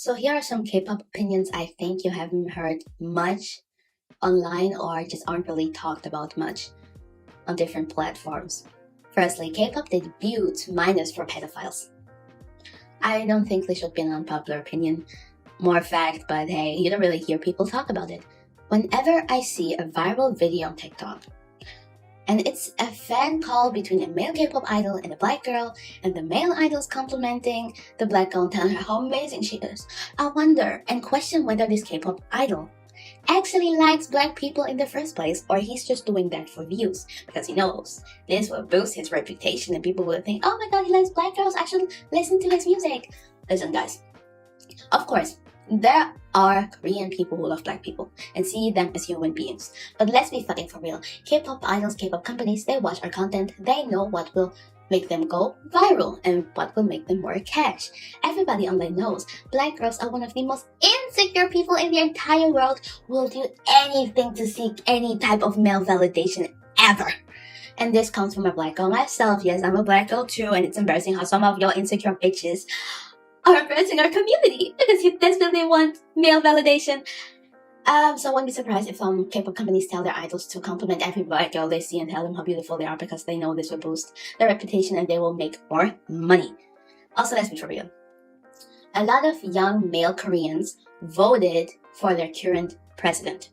So here are some K-pop opinions I think you haven't heard much online or just aren't really talked about much on different platforms. Firstly, K-pop debuts minors for pedophiles. I don't think this should be an unpopular opinion, more fact, but hey, you don't really hear people talk about it. Whenever I see a viral video on TikTok, and it's a fan call between a male K-pop idol and a black girl, and the male idol's complimenting the black girl and telling her how amazing she is, I wonder and question whether this K-pop idol actually likes black people in the first place, or he's just doing that for views, because he knows this will boost his reputation and people will think, oh my god, he likes black girls, I should listen to his music. Listen guys, of course, there are Korean people who love black people and see them as human beings. But let's be fucking for real. K-pop idols, K-pop companies, they watch our content. They know what will make them go viral and what will make them more cash. Everybody online knows black girls are one of the most insecure people in the entire world who will do anything to seek any type of male validation ever. And this comes from a black girl myself. Yes, I'm a black girl too, and it's embarrassing how some of your insecure bitches are embarrassing our community because you desperately want male validation. So I won't be surprised if some K-pop companies tell their idols to compliment every black girl they see and tell them how beautiful they are because they know this will boost their reputation and they will make more money. Also, let's be for real. A lot of young male Koreans voted for their current president.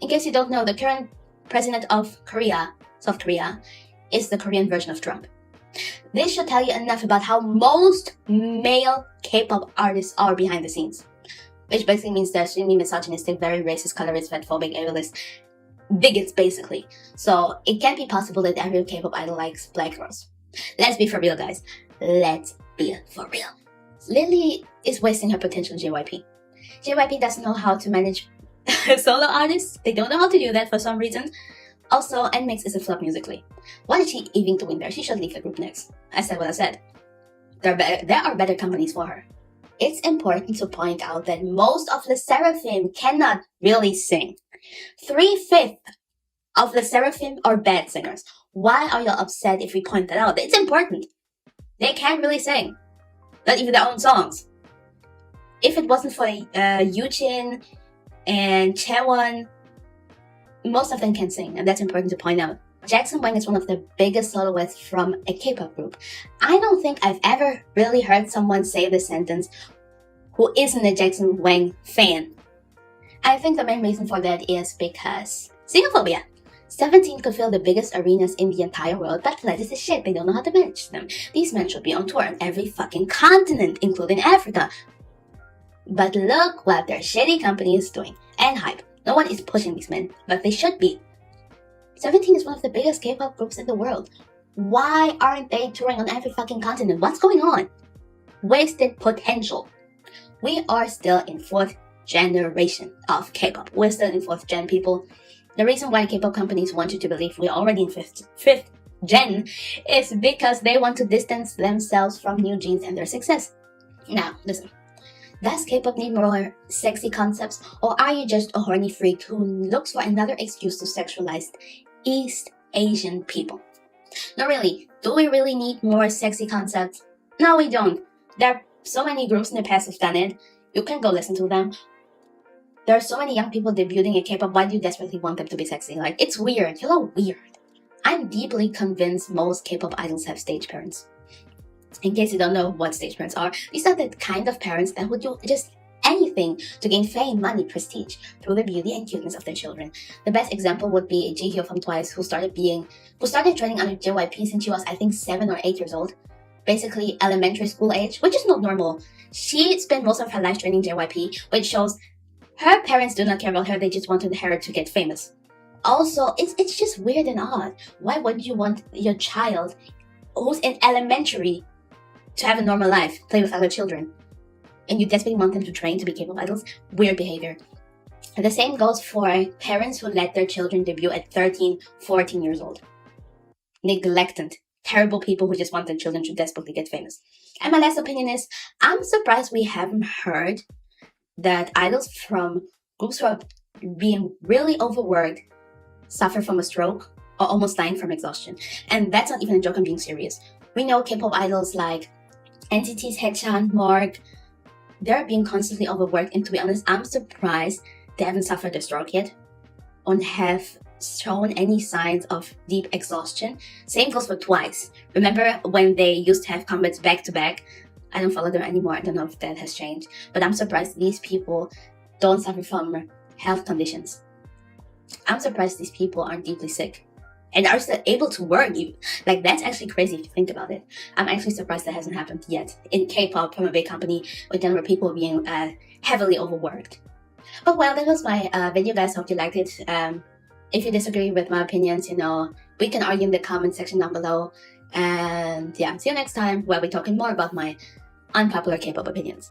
In case you don't know, the current president of Korea, South Korea, is the Korean version of Trump. This should tell you enough about how most male K-pop artists are behind the scenes. Which basically means they're extremely misogynistic, very racist, colorist, fatphobic, ableist, bigots basically. So it can't be possible that every K-pop idol likes black girls. Let's be for real guys. Let's be for real. Lily is wasting her potential JYP. JYP doesn't know how to manage solo artists. They don't know how to do that for some reason. Also, NMIXX is a flop musically. What is she even doing there? She should leave the group next. I said what I said. There are better companies for her. It's important to point out that most of the Seraphim cannot really sing. 3/5 of the Seraphim are bad singers. Why are you upset if we point that out? It's important. They can't really sing. Not even their own songs. If it wasn't for Yuchin and Chaewon, most of them can sing, and that's important to point out. Jackson Wang is one of the biggest soloists from a K-pop group. I don't think I've ever really heard someone say this sentence who isn't a Jackson Wang fan. I think the main reason for that is because xenophobia. 17 could fill the biggest arenas in the entire world, but Pilates is shit. They don't know how to manage them. These men should be on tour on every fucking continent, including Africa. But look what their shitty company is doing. And hype. No one is pushing these men, but they should be. 17 is one of the biggest K-pop groups in the world. Why aren't they touring on every fucking continent? What's going on? Wasted potential. We are still in 4th generation of K-pop. We're still in 4th gen, people. The reason why K-pop companies want you to believe we're already in 5th gen is because they want to distance themselves from new genes and their success. Now, listen. Does K-pop need more sexy concepts, or are you just a horny freak who looks for another excuse to sexualize East Asian people? No, really. Do we really need more sexy concepts? No, we don't. There are so many groups in the past who've done it. You can go listen to them. There are so many young people debuting in K-pop. Why do you desperately want them to be sexy? Like, it's weird. You look weird. I'm deeply convinced most K-pop idols have stage parents. In case you don't know what stage parents are, these are the kind of parents that would do just anything to gain fame, money, prestige through the beauty and cuteness of their children. The best example would be Jihyo from Twice, who started training under JYP since she was, I think, 7 or 8 years old. Basically elementary school age, which is not normal. She spent most of her life training JYP, which shows her parents do not care about her, they just wanted her to get famous. Also, it's just weird and odd. Why would you want your child who's in elementary to have a normal life, play with other children, and you desperately want them to train to be K-pop idols? Weird behavior. And the same goes for parents who let their children debut at 13, 14 years old. Neglectant. Terrible people who just want their children to desperately get famous. And my last opinion is, I'm surprised we haven't heard that idols from groups who are being really overworked suffer from a stroke or almost dying from exhaustion. And that's not even a joke, I'm being serious. We know K-pop idols like NCT's Haechan, Mark, they're being constantly overworked, and to be honest, I'm surprised they haven't suffered a stroke yet or have shown any signs of deep exhaustion. Same goes for Twice. Remember when they used to have comebacks back to back? I don't follow them anymore. I don't know if that has changed, but I'm surprised these people don't suffer from health conditions. I'm surprised these people aren't deeply sick and are still able to work. Like, that's actually crazy if you think about it. I'm actually surprised that hasn't happened yet in K-pop from a big company with general people being heavily overworked. But well, that was my video, guys. Hope you liked it. If you disagree with my opinions, we can argue in the comment section down below. And yeah, see you next time where we're talking more about my unpopular K-pop opinions.